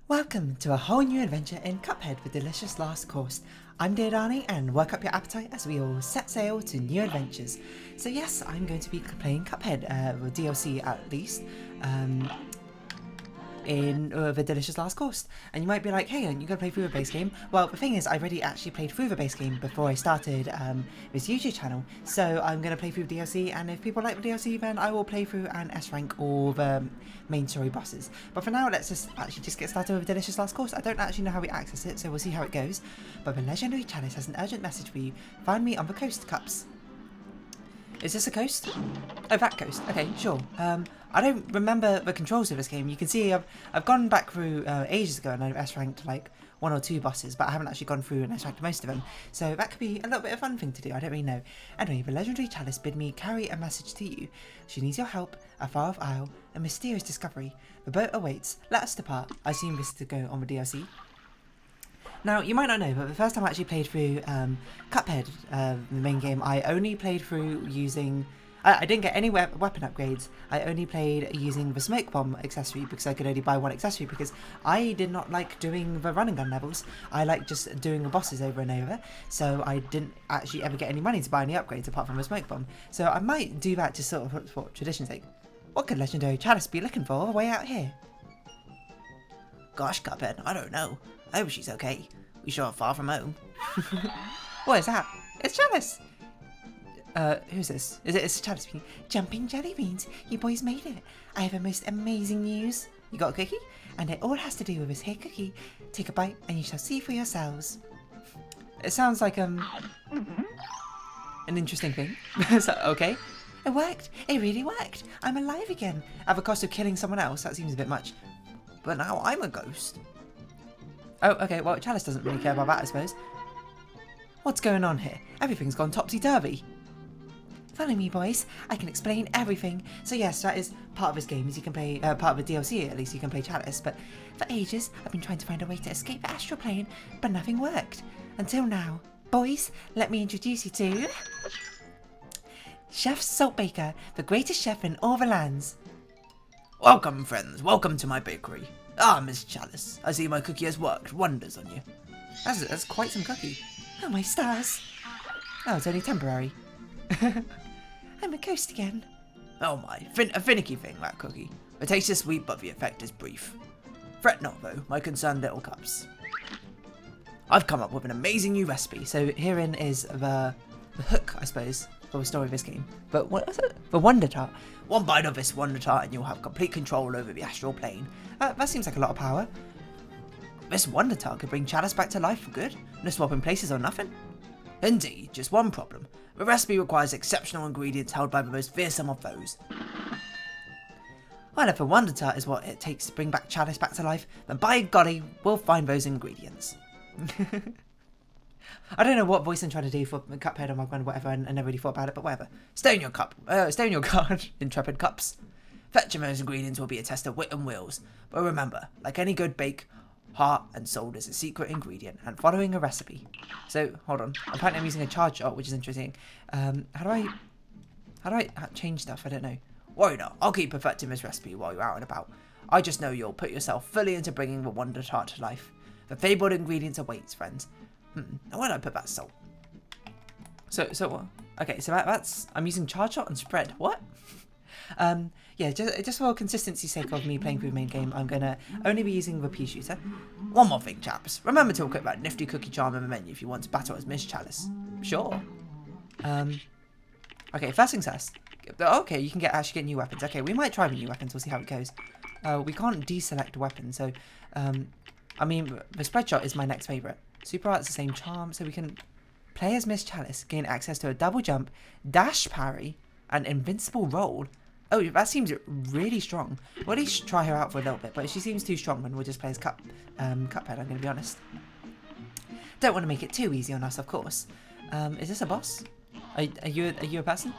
Welcome to a whole new adventure in Cuphead with Delicious Last Course. I'm Dear Darling and work up your appetite as we all set sail to new adventures. So yes, I'm going to be playing Cuphead, or DLC at least, in the Delicious Last Course. And you might be like, hey, aren't you going to play through the base game? Well, the thing is, I already actually played through the base game before I started this YouTube channel. So I'm going to play through the DLC, and if people like the DLC, then I will play through an S rank or the main story bosses. But for now, let's just get started with Delicious Last Course. I don't actually know how we access it, so we'll see how it goes. But the legendary Chalice has an urgent message for you. Find me on the coast, Cups. Is this a coast? Oh, that coast. Okay, sure. I don't remember the controls of this game. You can see I've gone back through ages ago and I've S-ranked like 1 or 2 bosses, but I haven't actually gone through and S-ranked most of them. So that could be a little bit of a fun thing to do. I don't really know. Anyway, the legendary Chalice bid me carry a message to you. She needs your help, a far-off isle, a mysterious discovery. The boat awaits. Let us depart. I assume this is to go on the DLC. Now, you might not know, but the first time I actually played through Cuphead, the main game, I only played through using... I didn't get any weapon upgrades. I only played using the smoke bomb accessory because I could only buy one accessory because I did not like doing the running gun levels. I like just doing the bosses over and over, so I didn't actually ever get any money to buy any upgrades apart from the smoke bomb. So I might do that just sort of for tradition's sake. What could legendary Chalice be looking for way out here? Gosh, Cuphead, I don't know. I hope she's okay. We sure are far from home. What is that? It's Chalice! Who's this? It's Chalice speaking. Jumping jelly beans, you boys made it. I have the most amazing news. You got a cookie? And it all has to do with this here cookie. Take a bite and you shall see for yourselves. It sounds like, an interesting thing. So, okay. It worked. It really worked. I'm alive again. At the cost of killing someone else. That seems a bit much. But now I'm a ghost. Oh, okay, well, Chalice doesn't really care about that, I suppose. What's going on here? Everything's gone topsy-turvy. Follow me, boys. I can explain everything. So yes, that is part of this game, is you can play, part of the DLC at least, you can play Chalice, but for ages, I've been trying to find a way to escape the astral plane, but nothing worked. Until now. Boys, let me introduce you to... Chef Saltbaker, the greatest chef in all the lands. Welcome, friends. Welcome to my bakery. Ah, Miss Chalice, I see my cookie has worked wonders on you. That's quite some cookie. Oh, my stars. Oh, it's only temporary. I'm a ghost again. Oh my, a finicky thing, that cookie. The taste is sweet, but the effect is brief. Fret not, though, my concerned little cups. I've come up with an amazing new recipe. So herein is the hook, I suppose, for the story of this game. But what was it? The Wonder Tart. One bite of this Wonder Tart and you'll have complete control over the astral plane. That seems like a lot of power. This Wonder Tart could bring Chalice back to life for good. No swapping places or nothing. Indeed, just one problem. The recipe requires exceptional ingredients held by the most fearsome of foes. Well, if a Wonder Tart is what it takes to bring back Chalice back to life, then by golly, we'll find those ingredients. I don't know what voice I'm trying to do for Cuphead or Mugman or whatever, and I never really thought about it, but whatever. Stay in your guard, intrepid cups. Fetching those ingredients will be a test of wit and wills. But remember, like any good bake, heart and soul is a secret ingredient, and following a recipe. So, hold on. Apparently I'm using a charge shot, which is interesting. How do I change stuff? I don't know. Worry not, I'll keep perfecting this recipe while you're out and about. I just know you'll put yourself fully into bringing the Wonder Tart to life. The fabled ingredients awaits, friends. Now where did I put that salt? So what? Okay, so that's... I'm using charge shot and spread. What? Yeah, just for consistency's sake of me playing through the main game, I'm gonna only be using the pea shooter. One more thing, chaps. Remember to equip that nifty cookie charm in the menu if you want to battle as Miss Chalice. Sure. Okay, first things first. Okay, you can actually get new weapons. Okay, we might try the new weapons. We'll see how it goes. We can't deselect a weapon, so I mean, the spread shot is my next favourite. Super Art's the same charm, so we can play as Miss Chalice, gain access to a double jump, dash parry, and invincible roll. Oh, that seems really strong. We'll at least try her out for a little bit, but if she seems too strong, then we'll just play as Cuphead, I'm going to be honest. Don't want to make it too easy on us, of course. Is this a boss? Are you a person?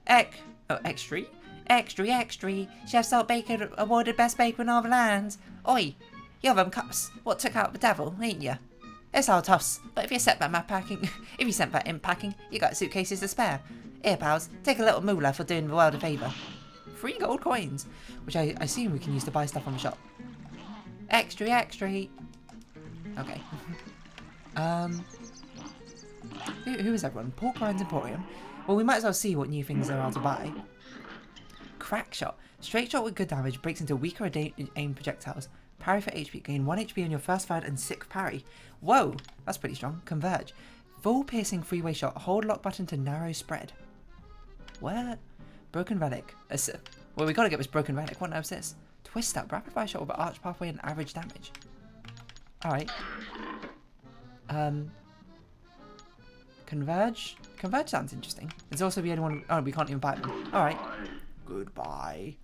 Extra? Extra. Chef Saltbaker awarded best baker in all the lands. Oi, you're them cups. What took out the devil, ain't ya? It's all toss, but if you sent that in packing, you got suitcases to spare. Here, pals, take a little moolah for doing the world a favour. 3 gold coins, which I assume we can use to buy stuff on the shop. Extra, extra. Okay. Who is everyone? Pork Ryan's Emporium. Well, we might as well see what new things there are to buy. Crack shot. Straight shot with good damage. Breaks into weaker aim projectiles. Parry for HP. Gain 1 HP on your first, third, and 6th parry. Whoa, that's pretty strong. Converge. Full piercing freeway shot. Hold lock button to narrow spread. What? Broken relic. Well, we gotta get this broken relic. What is this? Twist up. Rapid fire shot with arch pathway and average damage. Alright. Converge? Converge sounds interesting. It's also the only one... Oh, we can't even buy them. Alright. Goodbye.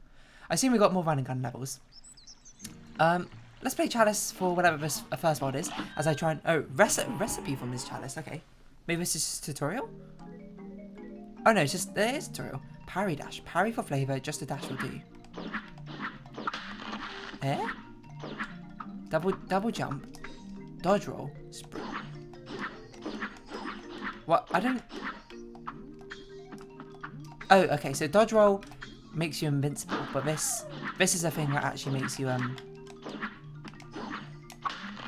I assume we got more running gun levels. Let's play Chalice for whatever this first mod is. As I try and... Oh, recipe from this Chalice. Okay. Maybe this is just tutorial? Oh no, it's just... There is tutorial. Parry dash. Parry for flavour. Just a dash will do. Eh? Double jump. Dodge roll. Sprint. What? I don't... Oh, okay. So dodge roll makes you invincible, but this is a thing that actually makes you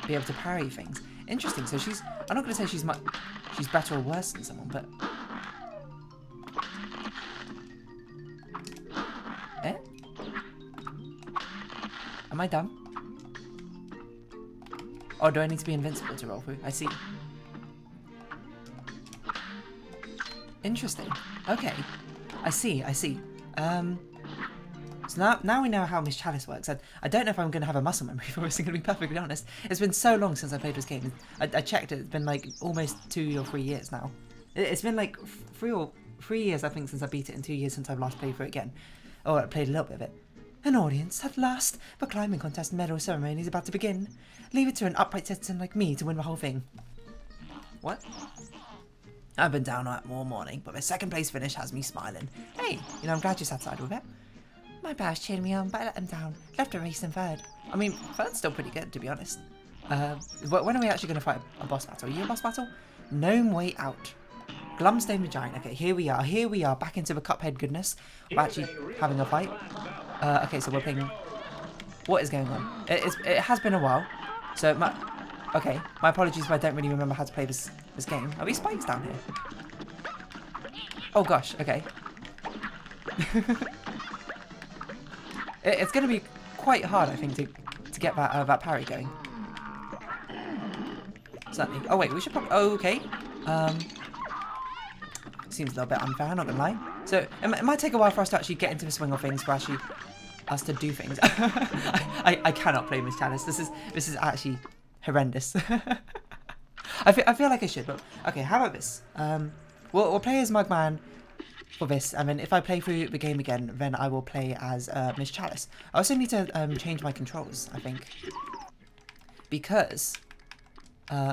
be able to parry things. Interesting. So she's... I'm not going to say she's better or worse than someone, but... Eh? Am I dumb? Oh, do I need to be invincible to roll through? I see. Interesting. Okay. I see. So now we know how Miss Chalice works. I don't know if I'm going to have a muscle memory for this, I'm going to be perfectly honest. It's been so long since I played this game. I checked it. It's been like almost 2 or 3 years now. It's been like 3 years, I think, since I beat it, and 2 years since I've last played for it again. Or I played a little bit of it. An audience, at last. The climbing contest medal ceremony is about to begin. Leave it to an upright citizen like me to win the whole thing. What? I've been down all morning, but my second place finish has me smiling. Hey, I'm glad you're satisfied with it. My pals cheered me on, but I let them down. Left a race in third. I mean, third's still pretty good, to be honest. When are we actually going to fight a boss battle? Are you a boss battle? Gnome way out. Glumstone the Giant. Okay, here we are, back into the Cuphead goodness. We're actually having a fight. Okay, so we're playing... What is going on? It has been a while. So, my apologies if I don't really remember how to play this game. Are these spikes down here? Oh gosh, okay. It's going to be quite hard, I think, to get that parry going. Certainly. Oh wait, we should probably... Oh, okay. Seems a little bit unfair, not gonna lie. So, it might take a while for us to actually get into the swing of things, for actually us to do things. I cannot play Miss Chalice. This is actually horrendous. I feel like I should, but okay. How about this? We'll play as Mugman for this, and then if I play through the game again, then I will play as Miss Chalice. I also need to change my controls, I think, because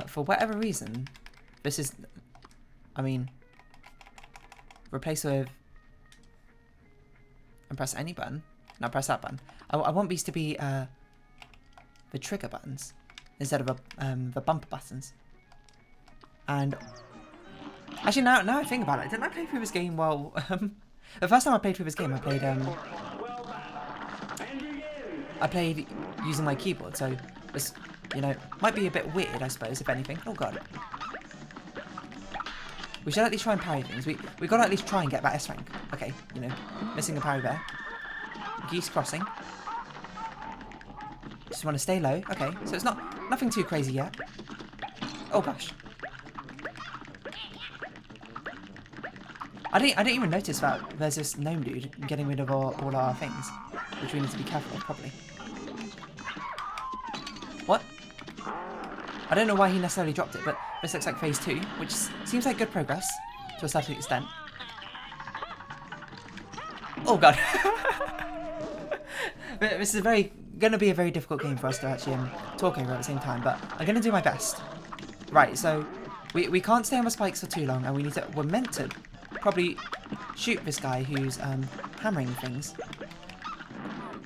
for whatever reason, this is, I mean, replace with and press any button. Now press that button. I want these to be the trigger buttons instead of the bumper buttons. And actually, now I think about it, didn't I play through this game well? The first time I played through this game, I played using my keyboard, so this, might be a bit weird, I suppose, if anything. Oh god. We should at least try and parry things. We gotta at least try and get that S rank. Okay, missing a parry there. Geese crossing. Just want to stay low. Okay, so it's nothing too crazy yet. Oh gosh. I didn't even notice that there's this gnome dude getting rid of all our things, which we need to be careful of, probably. What? I don't know why he necessarily dropped it, but this looks like phase 2, which seems like good progress to a certain extent. Oh god. This is going to be a very difficult game for us to actually talk over at the same time, but I'm going to do my best. Right, so we can't stay on the spikes for too long, and we're meant to probably shoot this guy who's hammering things,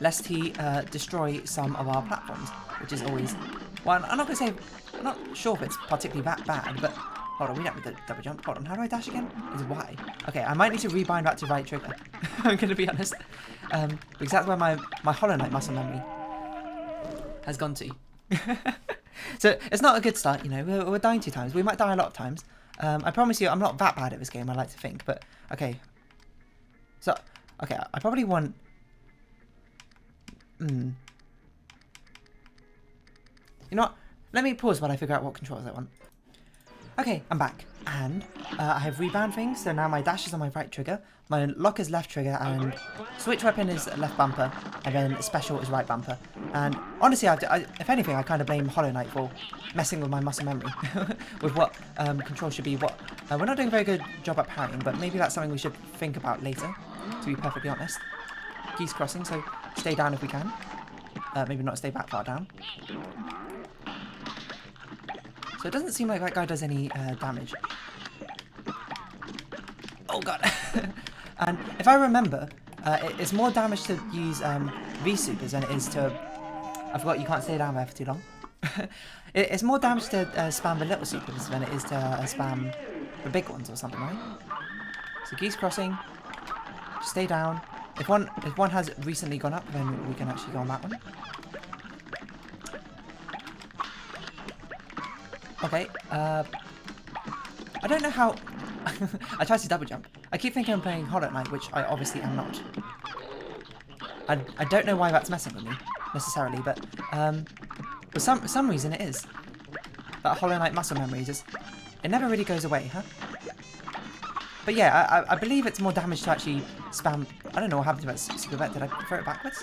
lest he destroy some of our platforms, which is always... Well, I'm not going to say... I'm not sure if it's particularly that bad, but... Hold on, we don't have the double jump. Hold on, how do I dash again? Is it Y? Okay, I might need to rebind back to right trigger. I'm going to be honest. Because that's where my Hollow Knight muscle memory has gone to. So it's not a good start, you know. We're dying 2 times. We might die a lot of times. I promise you, I'm not that bad at this game. I like to think, but okay. So okay, I probably want. You know what? Let me pause while I figure out what controls I want. Okay, I'm back, and I have rebound things, so now my dash is on my right trigger, my lock is left trigger, and switch weapon is left bumper, and then special is right bumper. And honestly, if anything, I kind of blame Hollow Knight for messing with my muscle memory, with what control should be what. We're not doing a very good job at parrying, but maybe that's something we should think about later, to be perfectly honest. Geese crossing, so stay down if we can. Maybe not stay that far down. So it doesn't seem like that guy does any damage. Oh god. And if I remember, it's more damage to use V-supers than it is to... I forgot you can't stay down there for too long. It's more damage to spam the little supers than it is to spam the big ones or something, right? So geese crossing. Stay down. If one has recently gone up, then we can actually go on that one. Okay, I don't know how... I tried to double jump. I keep thinking I'm playing Hollow Knight, which I obviously am not. I don't know why that's messing with me, necessarily, but for some reason it is. That Hollow Knight muscle memory just... It never really goes away, huh? But yeah, I believe it's more damage to actually spam... I don't know what happened to that super vet. Did I throw it backwards?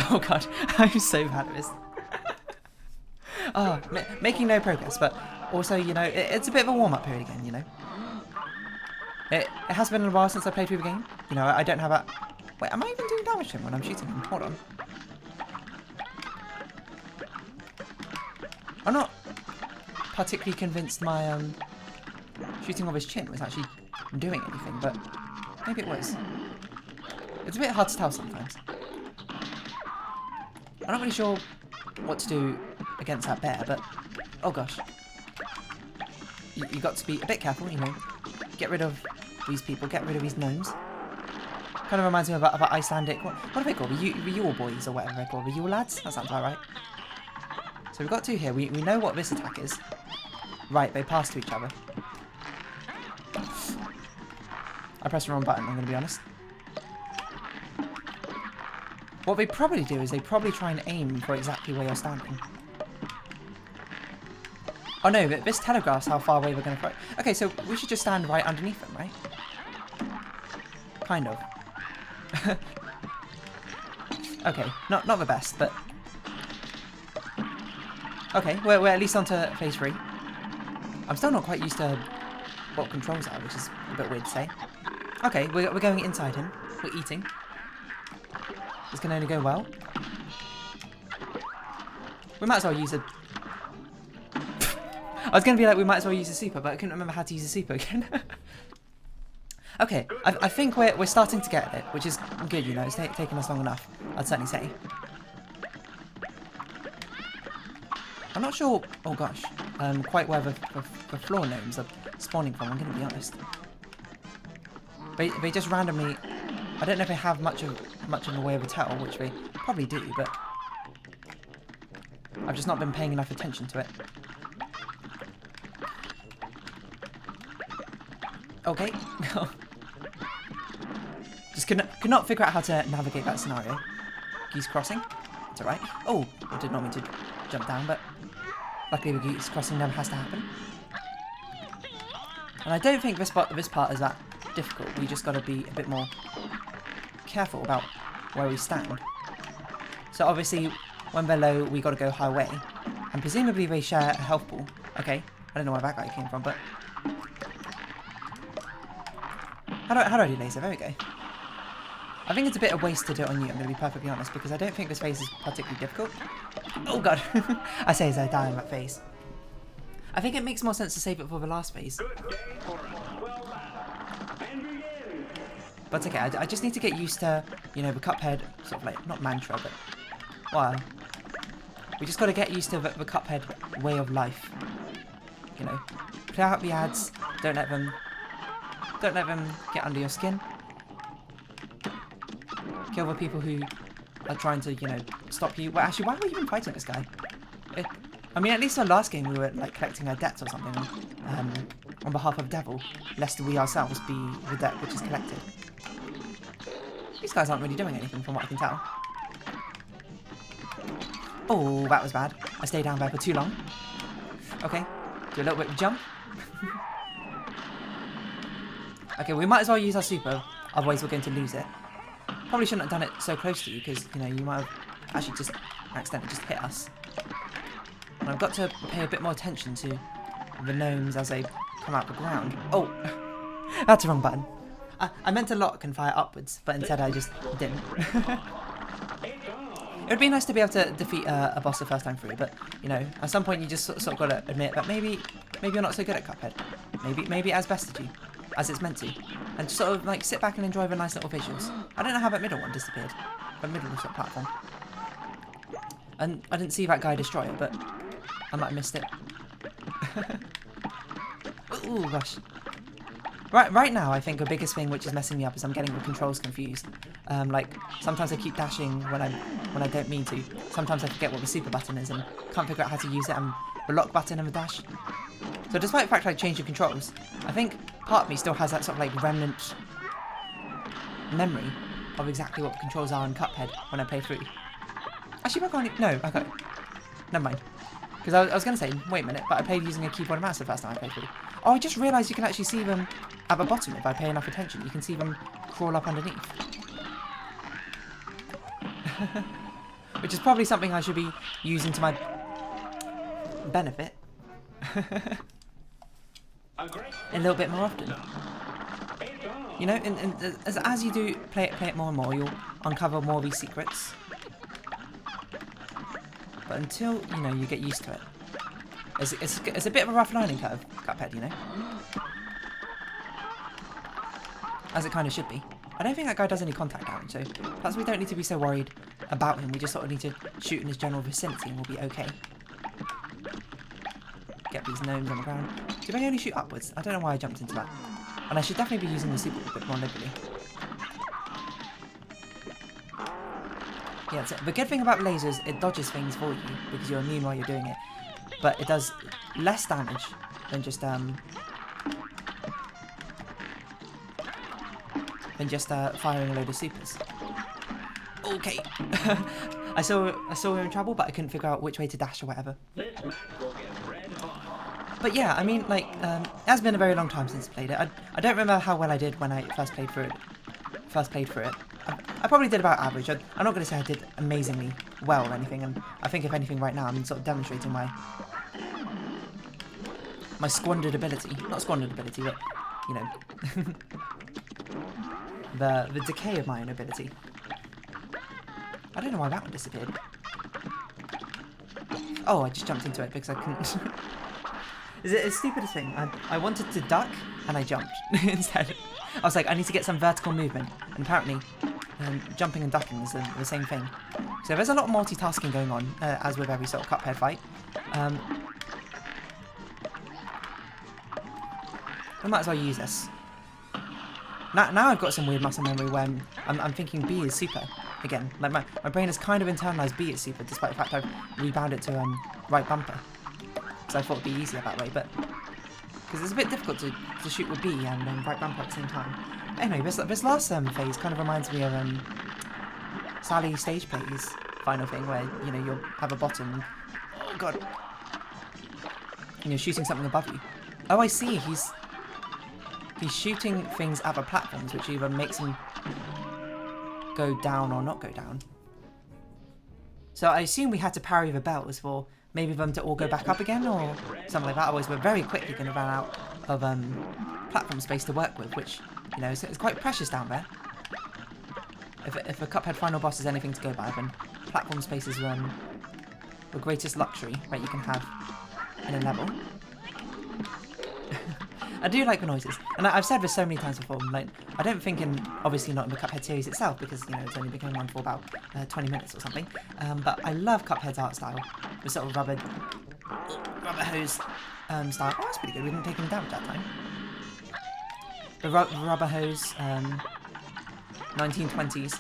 Oh god, I'm so bad at this. Oh, making no progress, but also, you know, it's a bit of a warm-up period again, you know. It has been a while since I played through the game. You know, I don't have a... Wait, am I even doing damage to him when I'm shooting him? Hold on. I'm not particularly convinced my shooting off his chin was actually doing anything, but maybe it was. It's a bit hard to tell sometimes. I'm not really sure what to do against that bear, but oh gosh, you got to be a bit careful, you know. Get rid of these people, get rid of these gnomes. Kind of reminds me of a Icelandic. What are they called? The Yule boys or whatever they're called. The Yule lads. That sounds about right. So we've got 2 here. We know what this attack is. Right, they pass to each other. I pressed the wrong button. I'm going to be honest. What they probably do is they probably try and aim for exactly where you're standing. Oh no, but this telegraphs how far away we're going to throw. Okay, so we should just stand right underneath them, right? Kind of. Okay, not the best, but... Okay, we're at least on to phase 3. I'm still not quite used to what controls are, which is a bit weird to say. Okay, we're going inside him. We're eating. This can only go well. We might as well use a... I was going to be like, we might as well use a super, but I couldn't remember how to use a super again. Okay, I think we're starting to get it, which is good, you know. It's taken us long enough, I'd certainly say. I'm not sure, oh gosh, quite where the floor gnomes are spawning from, I'm going to be honest. They just randomly... I don't know if they have much of a way of a tell, which they probably do, but... I've just not been paying enough attention to it. Okay. Just could not figure out how to navigate that scenario. Geese crossing. It's alright. Oh, I did not mean to jump down, but luckily the geese crossing never has to happen. And I don't think this part is that difficult. We just got to be a bit more careful about where we stand. So obviously, when they're low, we got to go high way, and presumably they share a health pool. Okay, I don't know where that guy came from, but how do I do laser? There we go. I think it's a bit of waste to do it on you, I'm going to be perfectly honest, because I don't think this phase is particularly difficult. Oh god. I say as I die in that phase. I think it makes more sense to save it for the last phase. But it's okay, I just need to get used to, you know, the Cuphead, sort of like, not mantra, but, well, we just got to get used to the Cuphead way of life. You know, clear out the ads, don't let them get under your skin. Kill the people who are trying to, you know, stop you. Well, actually, why were we even fighting this guy? I mean, at least in the last game we were like collecting our debts or something on behalf of Devil, lest we ourselves be the debt which is collected. These guys aren't really doing anything from what I can tell. Oh, that was bad. I stayed down there for too long. Okay, do a little bit of jump. Okay, we might as well use our super, otherwise we're going to lose it. Probably shouldn't have done it so close to you, because, you know, you might have actually just accidentally just hit us. And I've got to pay a bit more attention to the gnomes as they come out the ground. Oh, that's the wrong button. I meant to lock and fire upwards, but instead I just didn't. It would be nice to be able to defeat a boss the first time through, but, you know, at some point you just sort of got to admit that maybe you're not so good at Cuphead. Maybe as best as it's meant to. And just sort of, like, sit back and enjoy the nice little visuals. I don't know how that middle one disappeared. The middle sort of platform. And I didn't see that guy destroy it, but I might have missed it. Ooh, gosh. Right now, I think the biggest thing which is messing me up is I'm getting the controls confused. Like, sometimes I keep dashing when I don't mean to. Sometimes I forget what the super button is and can't figure out how to use it, and the lock button and the dash. So despite the fact I changed the controls, I think part of me still has that sort of like remnant memory of exactly what the controls are in Cuphead when I play through. Actually, I can't. No, okay. Never mind. Because I was going to say, wait a minute, but I played using a keyboard and mouse the first time I played through. Oh, I just realised you can actually see them at the bottom if I pay enough attention. You can see them crawl up underneath. Which is probably something I should be using to my benefit. A little bit more often. You know, as you do play it more and more, you'll uncover more of these secrets. But until, you know, you get used to it. It's a bit of a rough learning curve, Cuphead, you know? As it kind of should be. I don't think that guy does any contact damage, so perhaps we don't need to be so worried about him. We just sort of need to shoot in his general vicinity and we'll be okay. Get these gnomes on the ground. Did I only shoot upwards? I don't know why I jumped into that. And I should definitely be using the super a bit more liberally. Yeah, so the good thing about lasers, it dodges things for you because you're immune while you're doing it. But it does less damage than just firing a load of supers. Okay. I saw we were in trouble, but I couldn't figure out which way to dash or whatever. But yeah, I mean, like, it has been a very long time since I played it. I don't remember how well I did when I first played through it. I probably did about average. I'm not going to say I did amazingly well or anything, and I think if anything right now I'm sort of demonstrating my squandered ability. Not squandered ability, but, you know, the decay of my own ability. I don't know why that one disappeared. Oh, I just jumped into it because I couldn't. Is it the stupidest thing? I wanted to duck and I jumped instead. I was like, I need to get some vertical movement, and apparently jumping and ducking is the same thing. So there's a lot of multitasking going on, as with every sort of Cuphead fight. I might as well use this. Now I've got some weird muscle memory when I'm thinking B is super again. Like my brain has kind of internalized B is super, despite the fact I've rebounded to right bumper. So I thought it'd be easier that way, but because it's a bit difficult to shoot with B and right bumper at the same time. Anyway, this last phase kind of reminds me of Sally stage plays final thing, where, you know, you'll have a bottom. Oh god! And you're shooting something above you. Oh, I see. He's shooting things at the platforms, which either makes him go down or not go down. So I assume we had to parry the bells for maybe them to all go back up again or something like that. Otherwise we're very quickly going to run out of platform space to work with, which, you know, is quite precious down there. If a Cuphead final boss is anything to go by, then platform space is the greatest luxury that you can have in a level. I do like the noises, and I've said this so many times before, like, I don't think obviously not in the Cuphead series itself, because, you know, it's only been going on for about 20 minutes or something, but I love Cuphead's art style, the sort of rubber hose style. Oh, that's pretty good, we didn't take any damage that time. The rubber hose, 1920s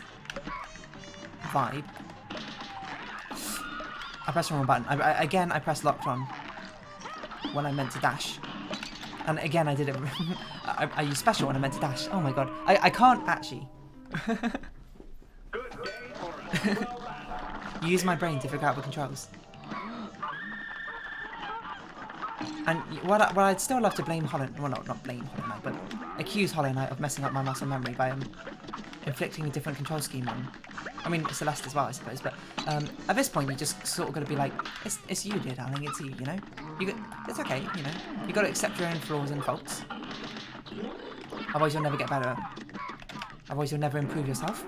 vibe. I pressed the wrong button. Again, I pressed locked on when I meant to dash. And again, I did it. I used special when I meant to dash. Oh my god. I can't actually use my brain to figure out the controls. And what I'd still love to blame Hollow Knight, well not blame Hollow Knight, but accuse Hollow Knight of messing up my muscle memory by inflicting a different control scheme on, I mean Celeste as well I suppose, but at this point you just sort of got to be like, it's you dear darling, it's you, you know? It's okay, you know? You got to accept your own flaws and faults. Otherwise you'll never get better. Otherwise you'll never improve yourself.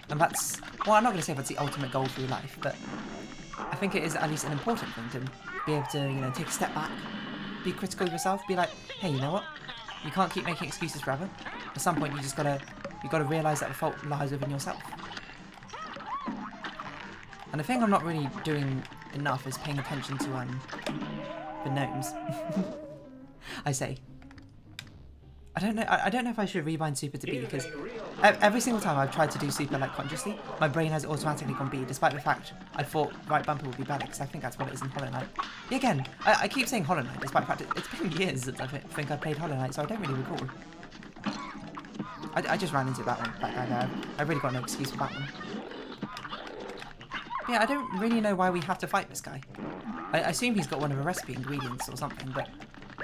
And that's, well I'm not going to say that's the ultimate goal for your life, but I think it is at least an important thing to be able to, you know, take a step back, be critical of yourself, be like, hey, you know what? You can't keep making excuses forever. At some point, you gotta realise that the fault lies within yourself. And the thing I'm not really doing enough is paying attention to the gnomes. I say. I don't know if I should rebind super to B, because every single time I've tried to do super like consciously, my brain has automatically gone B, despite the fact I thought right bumper would be better, because I think that's what it is in Hollow Knight. Again, I keep saying Hollow Knight, despite the fact it's been years since I think I played Hollow Knight, so I don't really recall. I just ran into that guy there. I really got no excuse for that one. But yeah, I don't really know why we have to fight this guy. I assume he's got one of the recipe ingredients or something, but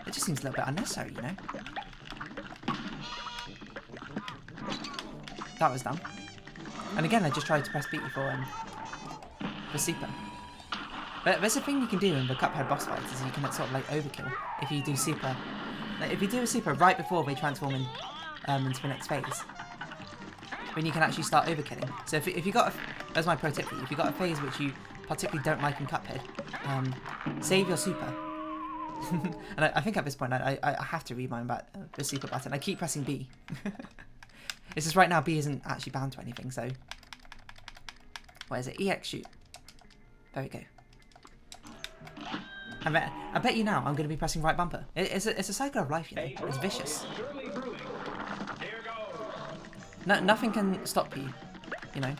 it just seems a little bit unnecessary, you know? That was dumb. And again, I just tried to press B for super. But there's a thing you can do in the Cuphead boss fights, is you can sort of like overkill if you do super. Like, if you do a super right before they transform into the next phase, then you can actually start overkilling. So if you got, that's my pro tip for you, if you got a phase which you particularly don't like in Cuphead, save your super. And I think at this point I have to rewind back the super button. I keep pressing B. It's just right now B isn't actually bound to anything, so... What is it? EX shoot. There we go. I bet you now I'm going to be pressing right bumper. It's a cycle of life, you know. It's vicious. Nothing can stop you, you know.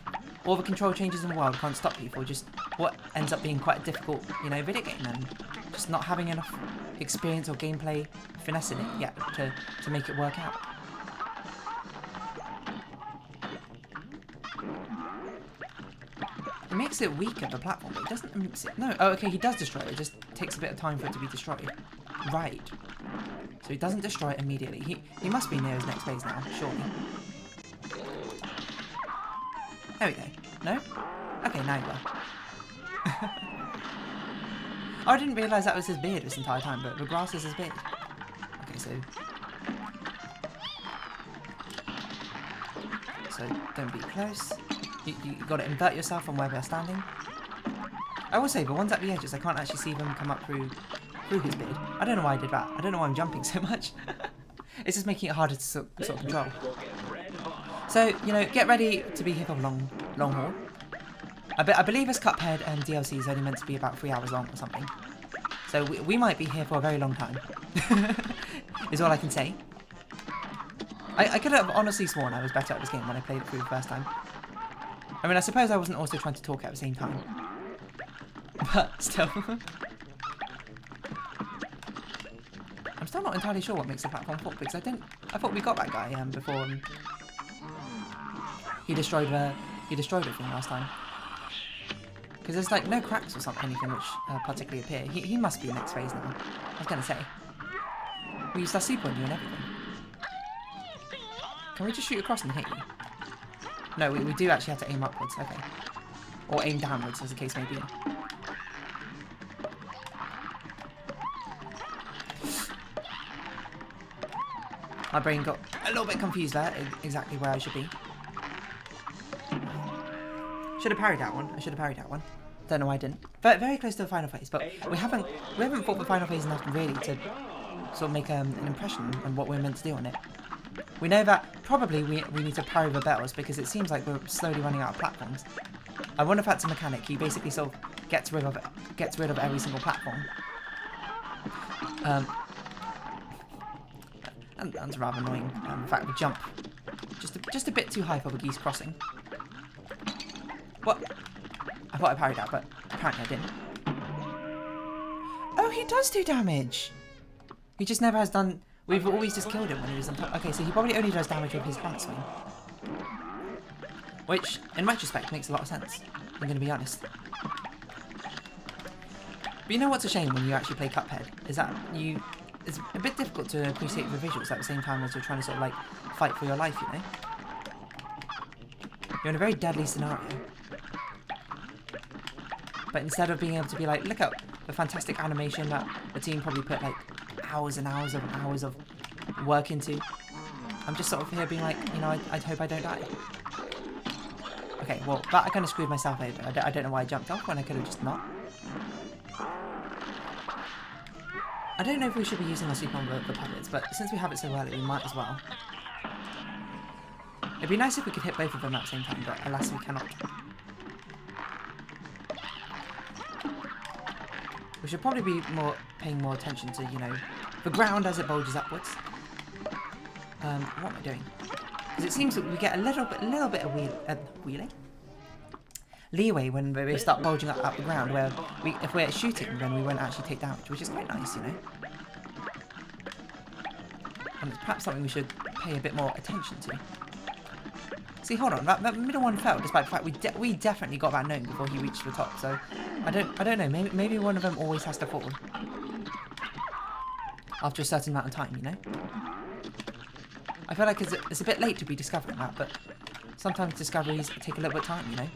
All the control changes in the world can't stop you for just what ends up being quite a difficult, you know, video game, and just not having enough experience or gameplay finesse in it yet to make it work out. It makes it weaker, the platform, but it doesn't... No, oh, okay, he does destroy it. It just takes a bit of time for it to be destroyed. Right. So he doesn't destroy it immediately. He must be near his next phase now, surely. There we go. No? Okay, now you are. Oh, I didn't realise that was his beard this entire time, but the grass is his beard. Okay, so don't be close. You got to invert yourself from where they're standing. I will say, the ones at the edges, I can't actually see them come up through his beard. I don't know why I did that. I don't know why I'm jumping so much. It's just making it harder to sort of control. So, you know, get ready to be here for long haul. I believe this Cuphead and DLC is only meant to be about 3 hours long or something. So we might be here for a very long time. Is all I can say. I could have honestly sworn I was better at this game when I played it through the first time. I mean, I suppose I wasn't also trying to talk at the same time. But still. I'm still not entirely sure what makes the platform fault, because I thought we got that guy before he destroyed everything last time. Because there's like no cracks or something, anything which particularly appear. He must be next phase now. I was gonna say. We used our super on you and everything. Can we just shoot across and hit you? No, we do actually have to aim upwards, okay. Or aim downwards, as the case may be. My brain got a little bit confused there, exactly where I should be. Should have parried that one. I should have parried that one. Don't know why I didn't. But very close to the final phase, but we haven't fought the final phase enough really to sort of make an impression on what we're meant to do on it. We know that probably we need to parry the bells, because it seems like we're slowly running out of platforms. I wonder if that's a mechanic. He basically sort of gets rid of every single platform. And that's rather annoying. In fact, we jump just a bit too high for the geese crossing. What? I thought I parried that, but apparently I didn't. Oh, he does do damage! He just never has done... We've always just killed him when he was on top. Okay, so he probably only does damage with his hammer swing. Which, in retrospect, makes a lot of sense. I'm going to be honest. But you know what's a shame when you actually play Cuphead? Is that you... It's a bit difficult to appreciate the visuals at the same time as you're trying to sort of like fight for your life, you know? You're in a very deadly scenario. But instead of being able to be like, look at the fantastic animation that the team probably put like hours and hours of work into, I'm just sort of here being like, you know, I hope I don't die. Okay, well, that I kind of screwed myself over. I don't know why I jumped off when I could have just not. I don't know if we should be using our super on the puppets, but since we have it so early, we might as well. It'd be nice if we could hit both of them at the same time, but alas, we cannot. We should probably be paying more attention to, you know, the ground as it bulges upwards. What am I doing? Because it seems that we get a little bit of wheeling? Leeway when we start bulging up the ground, where if we're shooting, then we won't actually take damage, which is quite nice, you know. And it's perhaps something we should pay a bit more attention to. See, hold on, that middle one fell, despite the fact we definitely got that gnome before he reached the top. So I don't know. Maybe one of them always has to fall after a certain amount of time, you know. I feel like it's a bit late to be discovering that, but sometimes discoveries take a little bit of time, you know.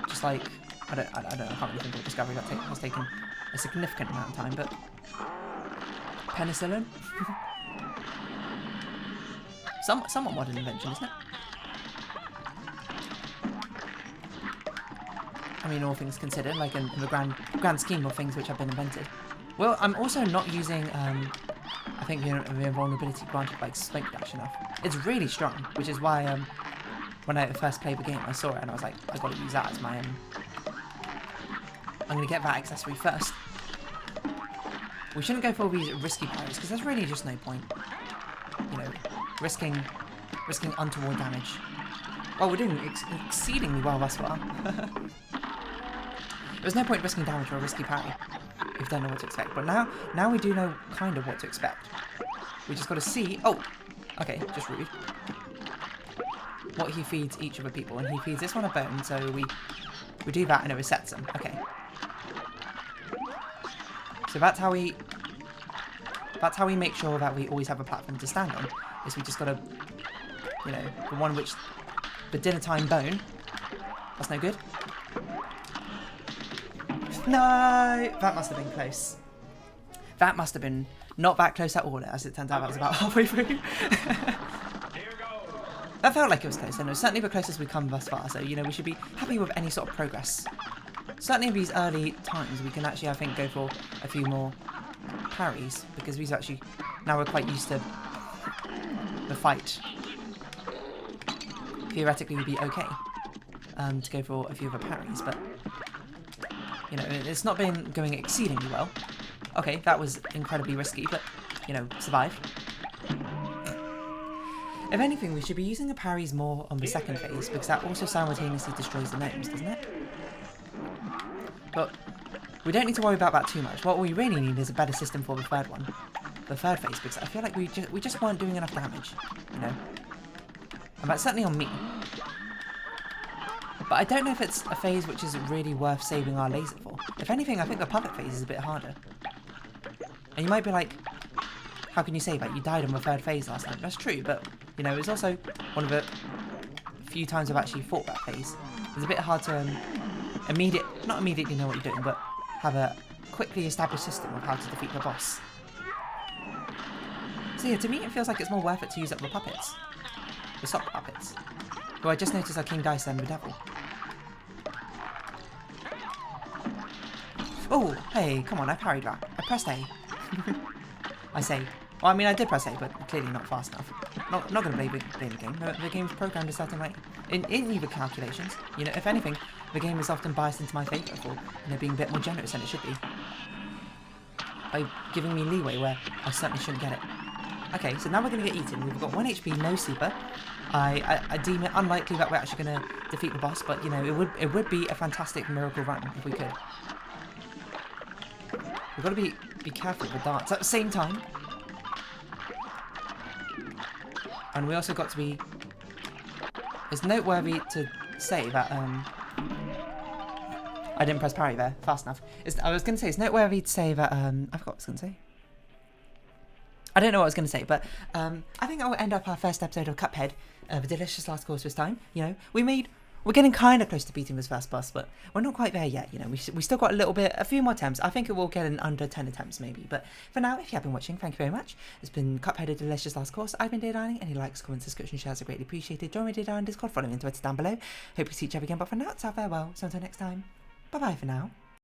Just like, I don't know, I can't really think of a discovery that has taken a significant amount of time, but penicillin? Somewhat modern invention, isn't it? I mean, all things considered, like in the grand scheme of things which have been invented. Well, I'm also not using, I think the invulnerability granted by Smoke Dash enough. It's really strong, which is why, when I first played the game, I saw it and I was like, I gotta use that as my, I'm gonna get that accessory first. We shouldn't go for all these risky parries, because there's really just no point. You know, risking untoward damage. Well, we're doing exceedingly well thus far. There's no point risking damage for a risky parry if you don't know what to expect. But now we do know kind of what to expect. We just got to see. Oh, okay, just rude. What he feeds each of the people, and he feeds this one a bone, so we do that and it resets them. Okay. So that's how we make sure that we always have a platform to stand on. Is we just gotta, you know, the one which the dinner time bone. That's no good. No, that must have been close. That must have been not that close at all. As it turns out, that was about halfway through. That felt like it was close, and it was certainly the closest we've come thus far. So you know, we should be happy with any sort of progress. Certainly in these early times, we can actually, I think, go for a few more parries, because these actually, now we're quite used to the fight. Theoretically, we'd be okay to go for a few of the parries, but you know, it's not been going exceedingly well. Okay, that was incredibly risky, but you know, survive. If anything, we should be using the parries more on the second phase, because that also simultaneously destroys the gnomes, doesn't it? But we don't need to worry about that too much. What we really need is a better system for the third one. The third phase, because I feel like we just weren't doing enough damage, you know? And that's certainly on me. But I don't know if it's a phase which is really worth saving our laser for. If anything, I think the puppet phase is a bit harder. And you might be like, how can you say that? You died on the third phase last time. That's true, but, you know, it's also one of the few times I've actually fought that phase. It's a bit hard to not immediately know what you're doing, but have a quickly established system of how to defeat the boss. So yeah, to me it feels like it's more worth it to use up the puppets. The sock puppets. Who I just noticed are King Dice and the Devil. Oh, hey, come on, I parried that. I pressed A. I say. Well, I mean, I did press A, but clearly not fast enough. Not going to blame the game. The game's programmed a certain way. In either calculations, you know, if anything, the game is often biased into my favour for, you know, being a bit more generous than it should be. By giving me leeway where I certainly shouldn't get it. Okay, so now we're going to get eaten. We've got 1 HP, no sleeper. I deem it unlikely that we're actually going to defeat the boss, but, you know, it would be a fantastic miracle run if we could. We've got to be careful with darts at the same time. And we also got to be... It's noteworthy to say that... I didn't press parry there fast enough. I was going to say, it's noteworthy to say that... I forgot what I was going to say. I don't know what I was going to say, but I think I will end up our first episode of Cuphead, the delicious last course this time. You know, we're getting kind of close to beating this first boss, but we're not quite there yet. You know, we still got a few more attempts. I think it will get in under 10 attempts maybe. But for now, if you have been watching, thank you very much. It's been Cuphead, a delicious last course. I've been Dear Dining. Any likes, comments, subscription, shares are greatly appreciated. Join me Dear Dining Discord, follow me on Twitter down below. Hope to see each other again, but for now, it's our farewell. So until next time, bye bye for now.